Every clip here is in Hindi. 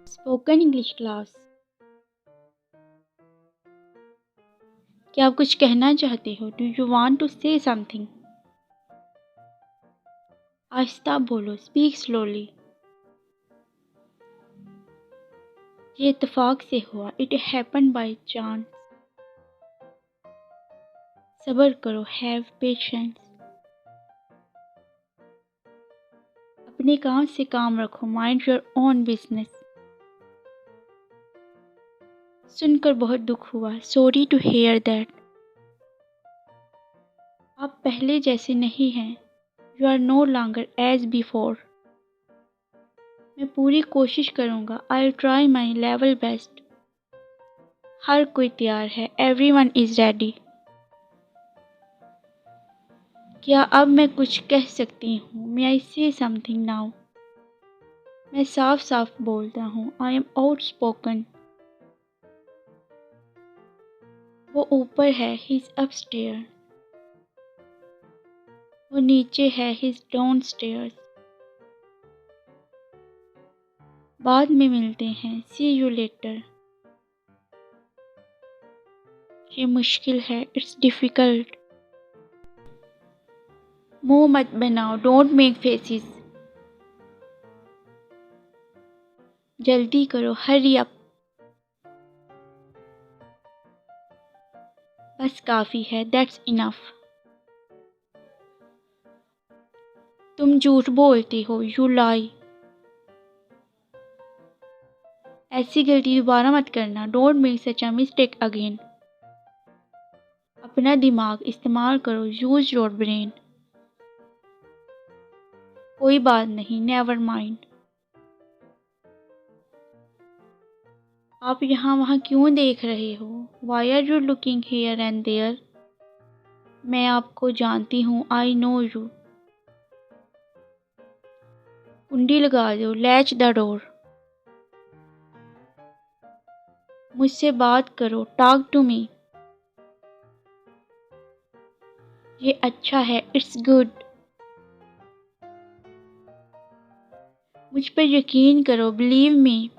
Spoken English class. क्या आप कुछ कहना चाहते हो? Do you want to say something? आहिस्ता बोलो, स्पीक स्लोली। ये इत्तेफाक से हुआ, इट हैपन बाय चांस। सब्र करो, हैव पेशेंस। अपने काम से काम रखो, माइंड योर ओन बिजनेस। सुनकर बहुत दुख हुआ, सॉरी टू हेयर दैट। आप पहले जैसे नहीं हैं, you are no longer as before. मैं पूरी कोशिश करूँगा, I will try my level best. हर कोई तैयार है, एवरीवन इज रेडी। क्या अब मैं कुछ कह सकती हूँ? मे आई से समथिंग नाउ? मैं साफ साफ बोलता हूँ, आई एम आउटस्पोकन। वो ऊपर है, ही इज अपस्टेयर। वो नीचे है, ही इज डाउनस्टेयर्स। बाद में मिलते हैं, सी यू लेटर। ये मुश्किल है, इट्स डिफ़िकल्ट। मुंह मत बनाओ, डोंट मेक फेसेस। जल्दी करो, हरी अप। बस काफ़ी है, दैट्स इनफ। तुम झूठ बोलते हो, यू लाई। ऐसी गलती दोबारा मत करना, don't make such a mistake again. अपना दिमाग इस्तेमाल करो, यूज योर ब्रेन। कोई बात नहीं, नेवर माइंड। आप यहाँ वहाँ क्यों देख रहे हो? Why are you looking here and there? मैं आपको जानती हूँ, आई नो यू। कुंडी लगा दो, लैच द डोर। मुझसे बात करो, टॉक टू मी। ये अच्छा है, इट्स गुड। मुझ पर यकीन करो, बिलीव मी।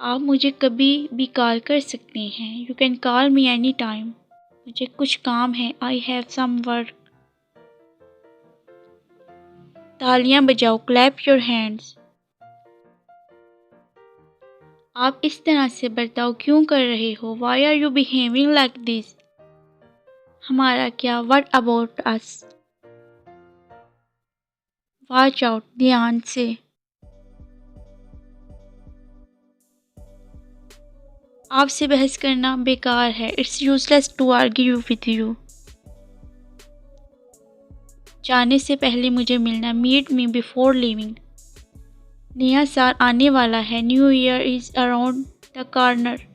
आप मुझे कभी भी कॉल कर सकते हैं, you can call me any time. मुझे कुछ काम है, आई हैव सम वर्क। तालियां बजाओ, क्लैप योर हैंड्स। आप इस तरह से बर्ताव क्यों कर रहे हो? Why are you behaving like this? हमारा क्या? What about us? Watch out, ध्यान से। आपसे बहस करना बेकार है, it's useless to argue with you. जाने से पहले मुझे मिलना, मीट मी बिफोर लिविंग। नया साल आने वाला है, new year is around the corner.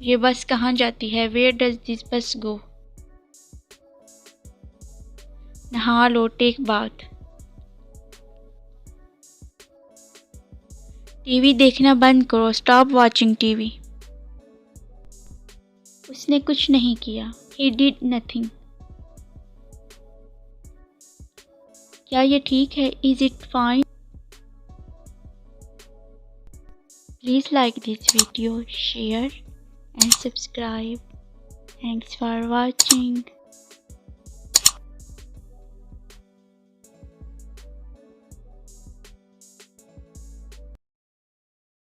ये बस कहाँ जाती है? वेयर डज दिस बस गो? नहा लो, टेक बाथ। टीवी देखना बंद करो, स्टॉप वॉचिंग टीवी। उसने कुछ नहीं किया, ही डिड नथिंग। क्या ये ठीक है? Is it fine? Please like this video, share and subscribe. Thanks for watching.